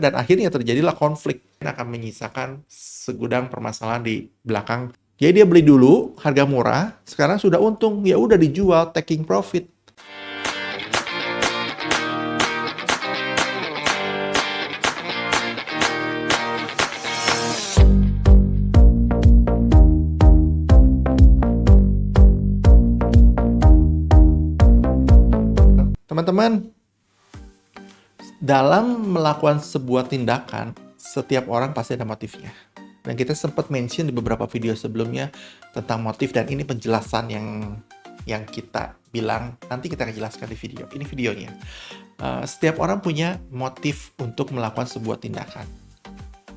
dan akhirnya terjadilah konflik yang akan menyisakan segudang permasalahan di belakang. Jadi dia beli dulu harga murah, sekarang sudah untung, ya udah dijual taking profit. Teman-teman, dalam melakukan sebuah tindakan, setiap orang pasti ada motifnya. Dan kita sempat mention di beberapa video sebelumnya tentang motif, dan ini penjelasan yang kita bilang nanti kita akan jelaskan di video. Ini videonya. Setiap orang punya motif untuk melakukan sebuah tindakan.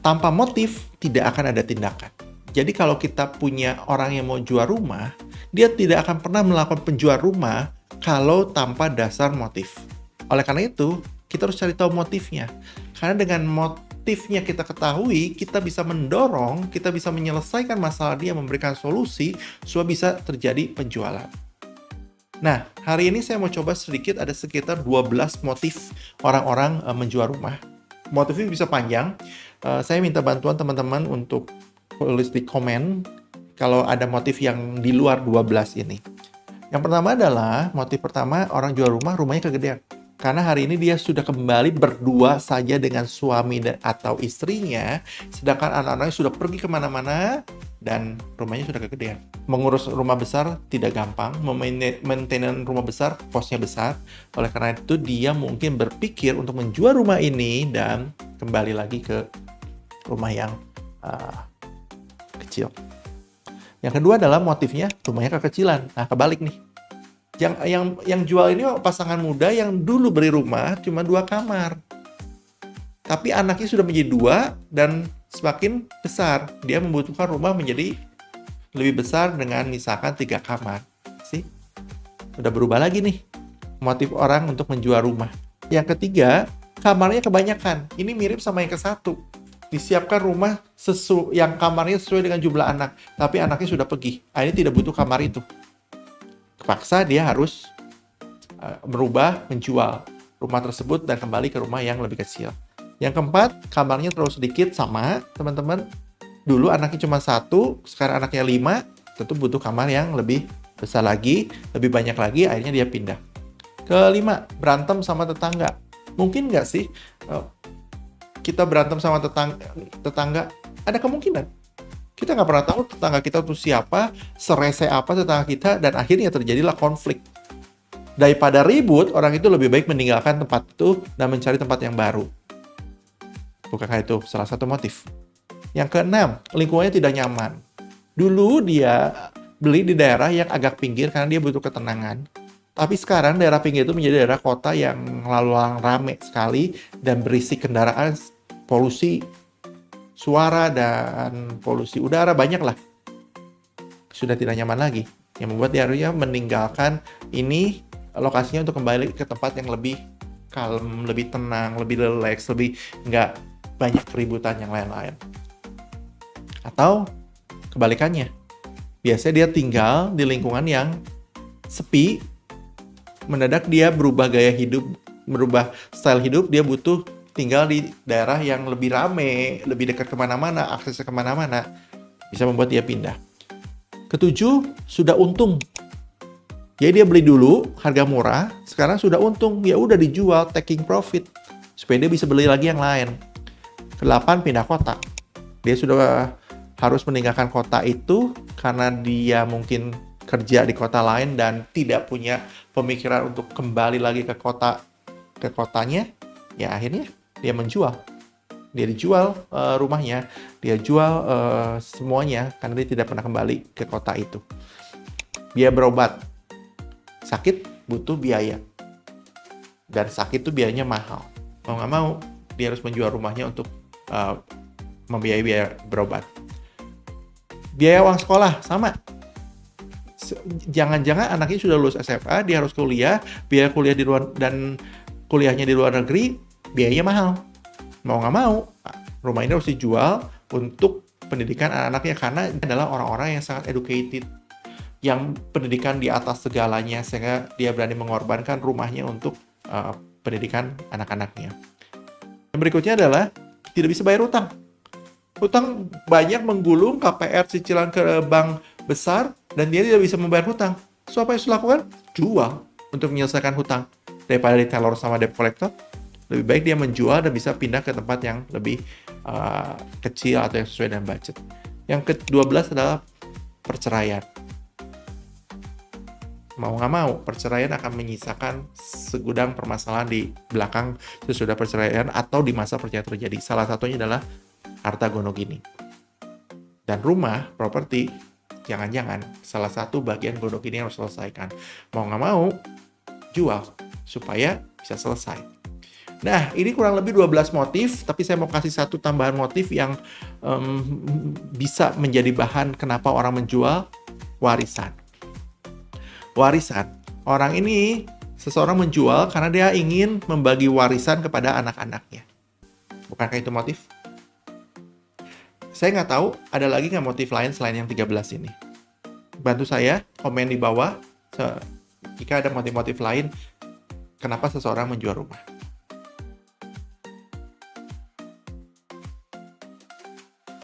Tanpa motif, tidak akan ada tindakan. Jadi kalau kita punya orang yang mau jual rumah, dia tidak akan pernah melakukan penjual rumah kalau tanpa dasar motif. Oleh karena itu, kita harus cari tahu motifnya. Karena dengan motifnya kita ketahui, kita bisa mendorong, kita bisa menyelesaikan masalah dia, memberikan solusi, supaya bisa terjadi penjualan. Nah, hari ini saya mau coba sedikit, ada sekitar 12 motif orang-orang menjual rumah. Motifnya bisa panjang. Saya minta bantuan teman-teman untuk tulis di komen kalau ada motif yang di luar 12 ini. Yang pertama adalah, motif pertama, orang jual rumah, rumahnya kegedean. Karena hari ini dia sudah kembali berdua saja dengan suami atau istrinya, sedangkan anak-anaknya sudah pergi kemana-mana, dan rumahnya sudah kegedean. Mengurus rumah besar tidak gampang, memaintain rumah besar, kosnya besar. Oleh karena itu, dia mungkin berpikir untuk menjual rumah ini dan kembali lagi ke rumah yang kecil. Yang kedua adalah motifnya rumahnya kekecilan. Nah, kebalik nih. Yang jual ini pasangan muda yang dulu beli rumah cuma 2 kamar. Tapi anaknya sudah menjadi 2 dan semakin besar. Dia membutuhkan rumah menjadi lebih besar dengan misalkan 3 kamar. Sih? Udah berubah lagi nih motif orang untuk menjual rumah. Yang ketiga, kamarnya kebanyakan. Ini mirip sama yang ke-1. Disiapkan rumah yang kamarnya sesuai dengan jumlah anak, tapi anaknya sudah pergi. Ini tidak butuh kamar itu. Kepaksa dia harus merubah, menjual rumah tersebut dan kembali ke rumah yang lebih kecil. Yang keempat, kamarnya terlalu sedikit, sama teman-teman. Dulu anaknya cuma 1, sekarang anaknya 5, tentu butuh kamar yang lebih besar lagi, lebih banyak lagi, akhirnya dia pindah. Kelima, berantem sama tetangga. Mungkin nggak sih kita berantem sama tetangga? Ada kemungkinan. Kita nggak pernah tahu tetangga kita itu siapa, serese apa tetangga kita, dan akhirnya terjadilah konflik. Daripada ribut, orang itu lebih baik meninggalkan tempat itu dan mencari tempat yang baru. Bukankah itu salah satu motif? Yang keenam, lingkungannya tidak nyaman. Dulu dia beli di daerah yang agak pinggir karena dia butuh ketenangan. Tapi sekarang daerah pinggir itu menjadi daerah kota yang lalu lalang rame sekali dan berisi kendaraan, polusi suara dan polusi udara, banyak lah. Sudah tidak nyaman lagi. Yang membuat dia harusnya meninggalkan ini lokasinya untuk kembali ke tempat yang lebih kalem, lebih tenang, lebih relax, lebih nggak banyak keributan yang lain-lain. Atau kebalikannya. Biasanya dia tinggal di lingkungan yang sepi, mendadak dia berubah gaya hidup, berubah style hidup, dia butuh tinggal di daerah yang lebih rame, lebih dekat kemana-mana, aksesnya kemana-mana, bisa membuat dia pindah. Ketujuh, sudah untung. Jadi dia beli dulu harga murah, sekarang sudah untung, ya udah dijual taking profit supaya dia bisa beli lagi yang lain. Kedelapan, pindah kota. Dia sudah harus meninggalkan kota itu karena dia mungkin kerja di kota lain dan tidak punya pemikiran untuk kembali lagi ke kotanya. Ya akhirnya dia menjual. Dia dijual rumahnya, dia jual semuanya karena dia tidak pernah kembali ke kota itu. Biaya berobat. Sakit butuh biaya. Dan sakit itu biayanya mahal. Mau nggak mau, dia harus menjual rumahnya untuk membiayai biaya berobat. Biaya uang sekolah, sama. Jangan-jangan anaknya sudah lulus SMA, dia harus kuliah, biaya kuliah di luar dan kuliahnya di luar negeri, biayanya mahal. Mau nggak mau, rumah ini harus dijual untuk pendidikan anak-anaknya karena ini adalah orang-orang yang sangat educated, yang pendidikan di atas segalanya, sehingga dia berani mengorbankan rumahnya untuk pendidikan anak-anaknya. Yang berikutnya adalah tidak bisa bayar utang. Hutang banyak menggulung, KPR cicilan ke bank besar, dan dia tidak bisa membayar hutang. So, apa yang harus dilakukan? Jual untuk menyelesaikan hutang. Daripada diteror sama debt collector, lebih baik dia menjual dan bisa pindah ke tempat yang lebih kecil atau yang sesuai dengan budget. Yang ke-12 adalah perceraian. Mau nggak mau, perceraian akan menyisakan segudang permasalahan di belakang sesudah perceraian atau di masa perceraian terjadi. Salah satunya adalah harta gonogini. Dan rumah, properti, jangan-jangan salah satu bagian gonogini yang harus selesaikan. Mau nggak mau, jual supaya bisa selesai. Nah, ini kurang lebih 12 motif, tapi saya mau kasih satu tambahan motif yang bisa menjadi bahan kenapa orang menjual: warisan. Warisan. Orang ini, seseorang menjual karena dia ingin membagi warisan kepada anak-anaknya. Bukankah itu motif? Saya nggak tahu, ada lagi nggak motif lain selain yang 13 ini? Bantu saya, komen di bawah jika ada motif-motif lain kenapa seseorang menjual rumah.